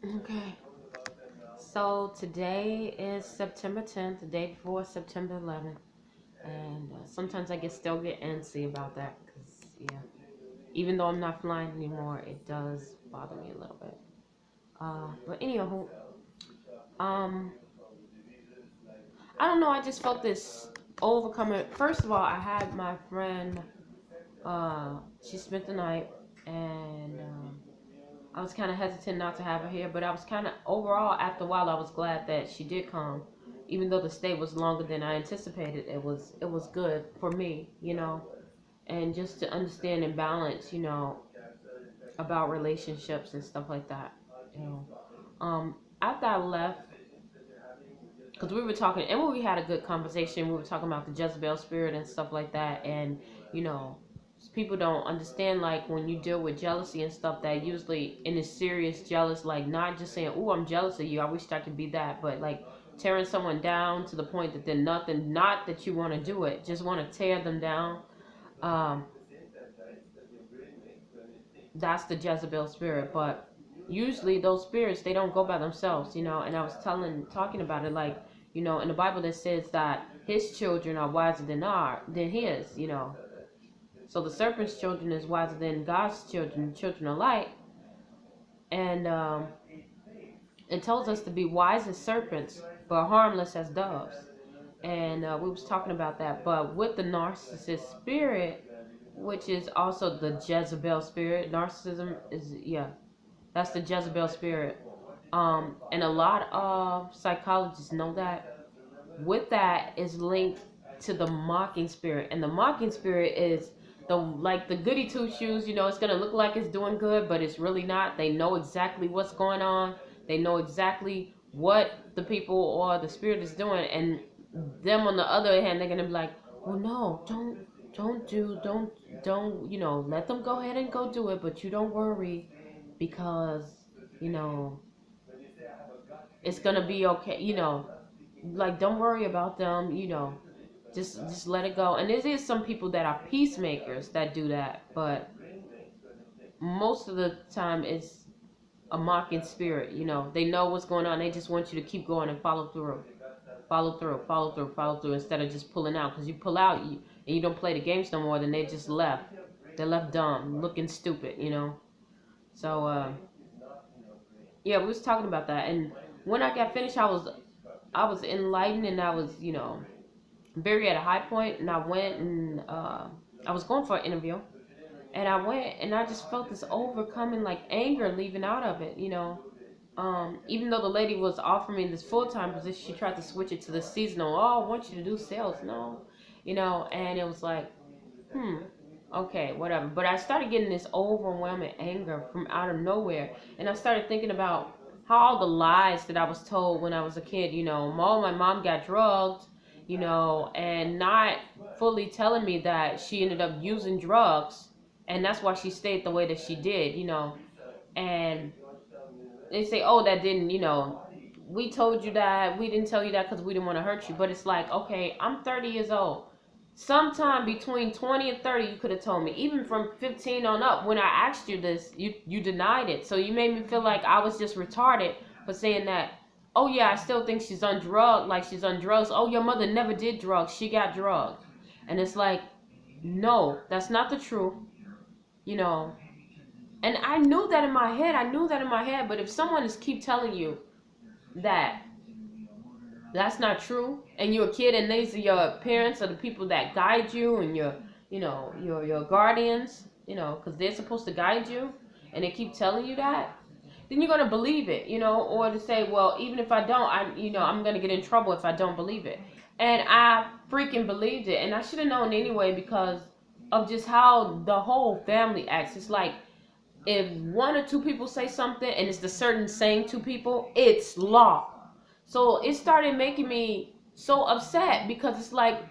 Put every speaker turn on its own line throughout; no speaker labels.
Okay. So today is September 10th, the day before September 11th, and sometimes I still get antsy about that because yeah, even though I'm not flying anymore, it does bother me a little bit. But anyhow, um, I don't know. I just felt this overcoming. First of all, I had my friend. She spent the night, and I was kind of hesitant not to have her here, but I was kind of overall after a while I was glad that she did come, even though the stay was longer than I anticipated. It was good for me, and just to understand and balance, about relationships and stuff like that, you know. After I left, because we were talking, and we had a good conversation. We were talking about the Jezebel spirit and stuff like that, and you know, people don't understand like when you deal with jealousy and stuff that usually in a serious jealous, like not just saying, "Oh, I'm jealous of you. I wish I could be that," but like tearing someone down to the point that they're nothing. Not that you want to do it, just want to tear them down. Um, that's the Jezebel spirit, but usually those spirits they don't go by themselves, and I was talking about it like, in the Bible that says that his children are wiser than his, so the serpent's children is wiser than God's children of light, and it tells us to be wise as serpents but harmless as doves, and we was talking about that. But with the narcissist spirit, which is also the Jezebel spirit, narcissism is, yeah, that's the Jezebel spirit. And a lot of psychologists know that with that is linked to the mocking spirit. And the mocking spirit is the goody two shoes, it's gonna look like it's doing good, but it's really not. They know exactly what's going on. They know exactly what the people or the spirit is doing, and them on the other hand, they're gonna be like, well, no, don't, let them go ahead and go do it, but you don't worry because, you know, it's gonna be okay, like don't worry about them, just let it go. And there is some people that are peacemakers that do that, but most of the time it's a mocking spirit. They know what's going on. They just want you to keep going and follow through, follow through, follow through, follow through, instead of just pulling out. Because you pull out, and you don't play the games no more, then they just left. They left dumb, looking stupid. So yeah, we was talking about that, and when I got finished, I was enlightened, and I was, very at a high point, and I went and I was going for an interview, and I went and I just felt this overcoming like anger leaving out of it. Even though the lady was offering me this full-time position, she tried to switch it to the seasonal. Oh, I want you to do sales. No, and it was like, okay, whatever. But I started getting this overwhelming anger from out of nowhere, and I started thinking about how all the lies that I was told when I was a kid. My mom got drugged, and not fully telling me that she ended up using drugs, and that's why she stayed the way that she did. And they say, oh, that didn't, we told you that, we didn't tell you that because we didn't want to hurt you. But it's like, okay, I'm 30 years old. Sometime between 20 and 30, you could have told me. Even from 15 on up, when I asked you this, you denied it. So you made me feel like I was just retarded for saying that. Oh yeah, I still think she's on drugs, like she's on drugs. Oh, your mother never did drugs, she got drugged. And it's like, no, that's not the truth, you know. And I knew that in my head. But if someone is keep telling you that that's not true, and you're a kid, and these are your parents or the people that guide you, and your guardians, because they're supposed to guide you, and they keep telling you that, then you're gonna believe it, or to say, well, even if I don't, I'm gonna get in trouble if I don't believe it. And I freaking believed it, and I should have known anyway because of just how the whole family acts. It's like if one or two people say something and it's the certain same two people, it's law. So it started making me so upset because it's like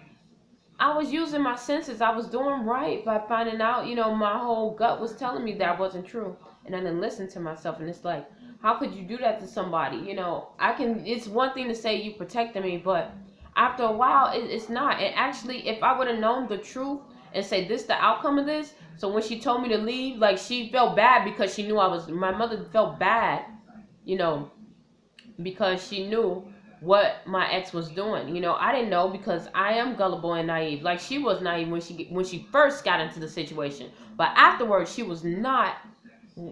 I was using my senses. I was doing right by finding out, my whole gut was telling me that wasn't true. And I didn't listen to myself. And it's like, how could you do that to somebody? It's one thing to say you protected me, but after a while, it's not. And actually, if I would have known the truth and say this the outcome of this, so when she told me to leave, like she felt bad because she knew my mother felt bad you know, because she knew what my ex was doing. You know, I didn't know because I am gullible and naive. Like she was naive when she first got into the situation, but afterwards she was not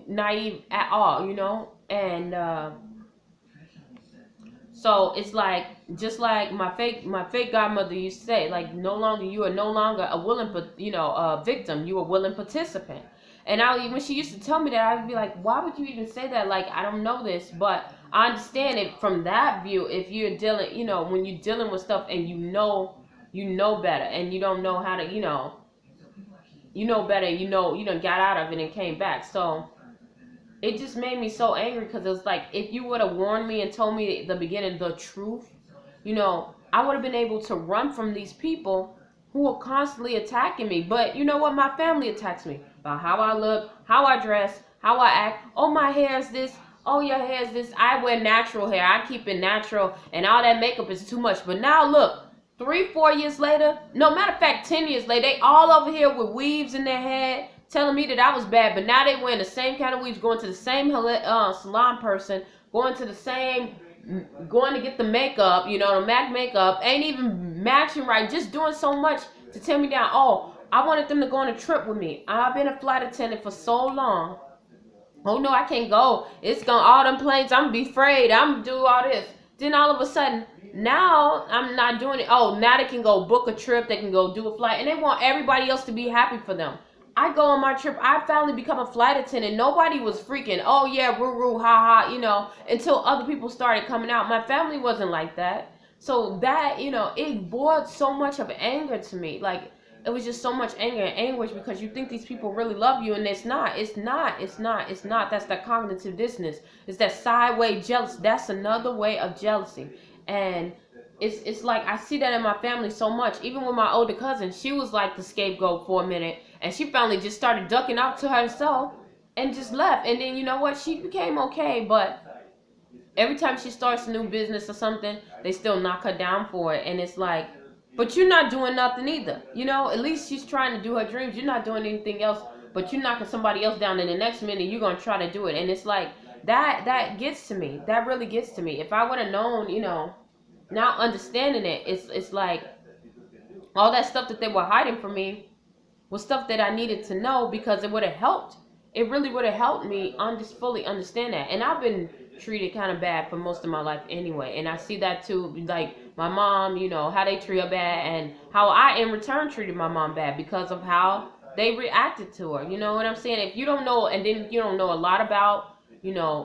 naive at all. You know, and so it's like just like my fake godmother used to say, like no longer you are no longer a willing a victim, you a willing participant. And when she used to tell me that, I'd be like, why would you even say that? Like I don't know this, but I understand it from that view. If you're dealing, when you're dealing with stuff and you know better, and you don't know how to, you know better, you done got out of it and came back. So it just made me so angry because it was like if you would have warned me and told me at the beginning the truth, I would have been able to run from these people who are constantly attacking me. But you know what? My family attacks me about how I look, how I dress, how I act. Oh, my hair is this. Oh, your hair is this. I wear natural hair. I keep it natural, and all that makeup is too much. But now look, 3, 4 years later, no matter of fact, 10 years later, they all over here with weaves in their head, telling me that I was bad. But now they wearing the same kind of weaves, going to the same salon person, going to the same, going to get the makeup, the MAC makeup, ain't even matching right, just doing so much to tear me down. Oh, I wanted them to go on a trip with me. I've been a flight attendant for so long. Oh no, I can't go. It's gonna all them planes. I'm gonna be afraid. I'm gonna do all this. Then all of a sudden, now I'm not doing it. Oh, now they can go book a trip. They can go do a flight, and they want everybody else to be happy for them. I go on my trip. I finally become a flight attendant. Nobody was freaking, oh yeah, roo roo, ha ha, until other people started coming out. My family wasn't like that. So that, it brought so much of anger to me. Like, it was just so much anger and anguish because you think these people really love you, and it's not. It's not. It's not. It's not. That's that cognitive dissonance. It's that sideways jealousy. That's another way of jealousy. And it's like I see that in my family so much. Even with my older cousin, she was like the scapegoat for a minute, and she finally just started ducking out to herself and just left. And then you know what? She became okay, but every time she starts a new business or something, they still knock her down for it. And it's like, but you're not doing nothing either. At least she's trying to do her dreams. You're not doing anything else, but you're knocking somebody else down, and the next minute you're going to try to do it. And it's like, that gets to me. That really gets to me. If I would have known, now understanding it, it's like all that stuff that they were hiding from me was stuff that I needed to know because it would have helped. It really would have helped me just fully understand that. And I've been treated kind of bad for most of my life anyway. And I see that too, like my mom, how they treat her bad, and how I in return treated my mom bad because of how they reacted to her. You know what I'm saying? If you don't know, and then you don't know a lot about,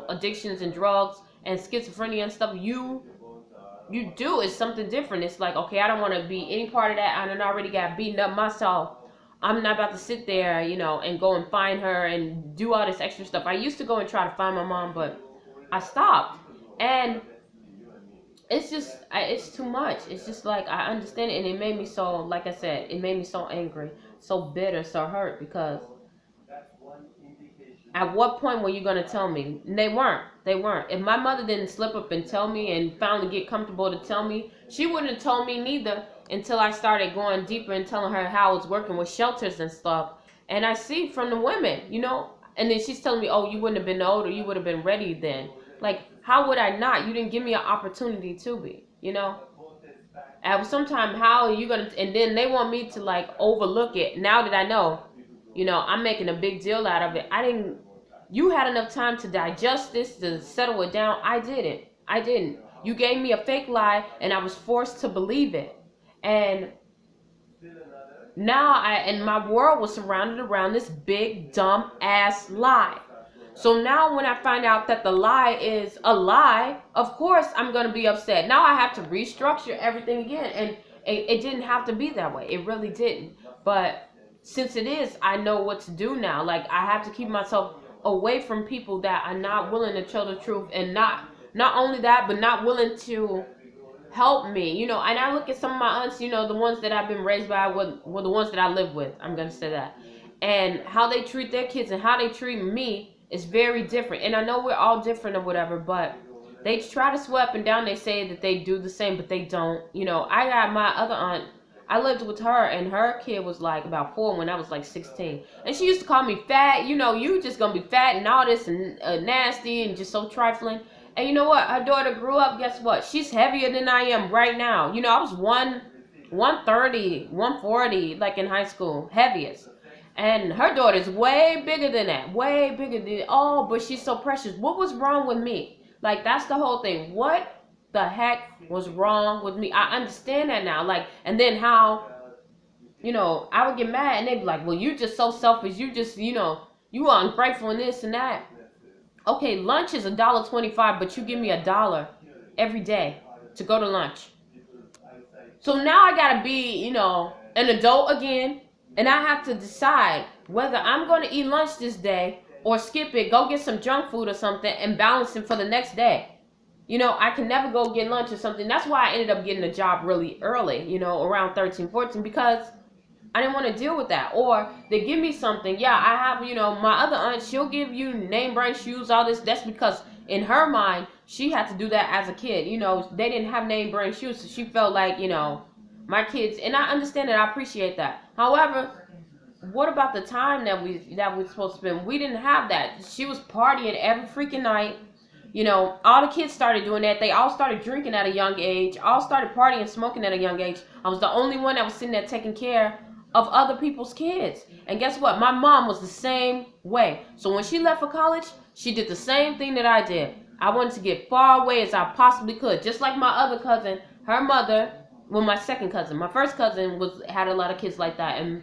addictions and drugs and schizophrenia and stuff, you do is something different. It's like, okay, I don't want to be any part of that. I done already got beaten up myself. I'm not about to sit there, and go and find her and do all this extra stuff. I used to go and try to find my mom, but I stopped. And it's just, it's too much. It's just like, I understand it. And it made me so, like I said, it made me so angry, so bitter, so hurt, because at what point were you going to tell me? And they weren't. They weren't. If my mother didn't slip up and tell me and finally get comfortable to tell me, she wouldn't have told me neither until I started going deeper and telling her how it's working with shelters and stuff. And I see from the women, and then she's telling me, oh, you wouldn't have been older. You would have been ready then. Like, how would I not? You didn't give me an opportunity to be, And sometimes, how are you going to, and then they want me to like overlook it. Now that I know, I'm making a big deal out of it. You had enough time to digest this, to settle it down. I didn't. You gave me a fake lie, and I was forced to believe it. And now and my world was surrounded around this big, dumb ass lie. So now when I find out that the lie is a lie, of course I'm going to be upset. Now I have to restructure everything again. And it didn't have to be that way. It really didn't. But since it is, I know what to do now. Like, I have to keep myself away from people that are not willing to tell the truth, and not only that, but not willing to help me, and I look at some of my aunts, the ones that I've been raised by, were the ones that I live with, I'm going to say that, and how they treat their kids and how they treat me is very different. And I know we're all different or whatever, but they try to sweep and down. They say that they do the same, but they don't. I got my other aunt, I lived with her, and her kid was like about 4 when I was like 16. And she used to call me fat. You just gonna be fat and all this and nasty and just so trifling. And you know what? Her daughter grew up, guess what? She's heavier than I am right now. You know, I was 130, 140, like in high school, heaviest. And her daughter's way bigger than that. Way bigger than, oh, but she's so precious. What was wrong with me? Like, that's the whole thing. What the heck was wrong with me? I understand that now. Like, and then how, you know, I would get mad and they'd be like, well, you just so selfish. You just, you know, you are ungrateful and this and that. Okay, lunch is $1.25, but you give me $1 every day to go to lunch. So now I gotta be, you know, an adult again, and I have to decide whether I'm gonna eat lunch this day or skip it, go get some junk food or something, and balance it for the next day. You know, I can never go get lunch or something. That's why I ended up getting a job really early, you know, around 13, 14, because I didn't want to deal with that. Or they give me something. Yeah, I have, you know, my other aunt, she'll give you name brand shoes, all this. That's because in her mind, she had to do that as a kid. You know, they didn't have name brand shoes, so she felt like, you know, my kids, and I understand that, I appreciate that. However, what about the time that we're supposed to spend? We didn't have that. She was partying every freaking night. You know, all the kids started doing that. They all started drinking at a young age. All started partying and smoking at a young age. I was the only one that was sitting there taking care of other people's kids. And guess what? My mom was the same way. So when she left for college, she did the same thing that I did. I wanted to get far away as I possibly could. Just like my other cousin, her mother, well, my second cousin. My first cousin had a lot of kids like that. And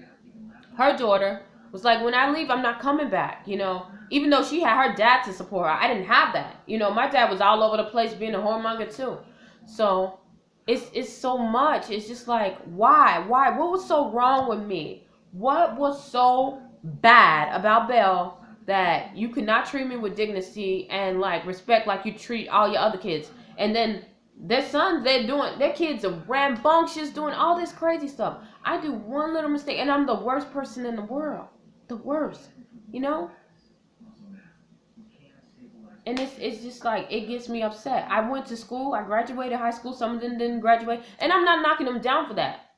her daughter was like, when I leave, I'm not coming back, you know. Even though she had her dad to support her, I didn't have that. You know, my dad was all over the place being a whoremonger too. So it's so much. It's just like, why? What was so wrong with me? What was so bad about Belle that you could not treat me with dignity and like respect like you treat all your other kids? And then their sons, their kids are rambunctious, doing all this crazy stuff. I do one little mistake and I'm the worst person in the world. The worst, you know? And it's just like, it gets me upset. I went to school, I graduated high school, some of them didn't graduate, and I'm not knocking them down for that.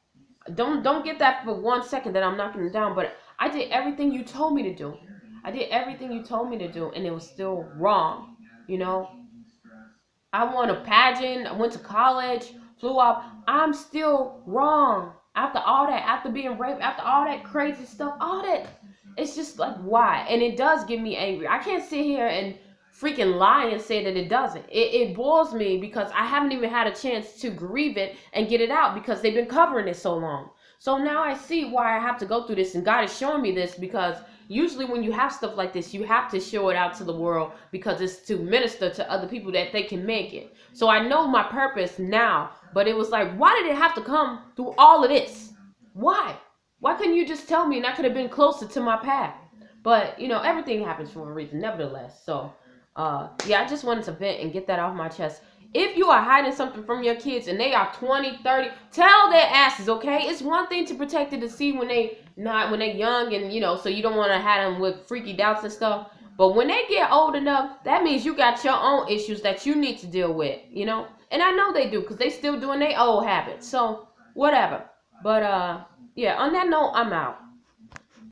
Don't get that for 1 second that I'm knocking them down, but I did everything you told me to do. I did everything you told me to do, and it was still wrong, you know? I won a pageant, I went to college, flew out. I'm still wrong. After all that, after being raped, after all that crazy stuff, all that. It's just like, why? And it does get me angry. I can't sit here and freaking lie and say that it doesn't. It boils me because I haven't even had a chance to grieve it and get it out because they've been covering it so long. So now I see why I have to go through this, and God is showing me this because usually when you have stuff like this, you have to show it out to the world because it's to minister to other people that they can make it. So I know my purpose now, but it was like, why did it have to come through all of this? Why? Why couldn't you just tell me and I could have been closer to my path? But, you know, everything happens for a reason, nevertheless. So, yeah, I just wanted to vent and get that off my chest. If you are hiding something from your kids and they are 20, 30, tell their asses, okay? It's one thing to protect it to see when they're young and, you know, so you don't want to have them with freaky doubts and stuff. But when they get old enough, that means you got your own issues that you need to deal with, you know? And I know they do because they still doing their old habits. So, whatever. But, yeah, on that note, I'm out.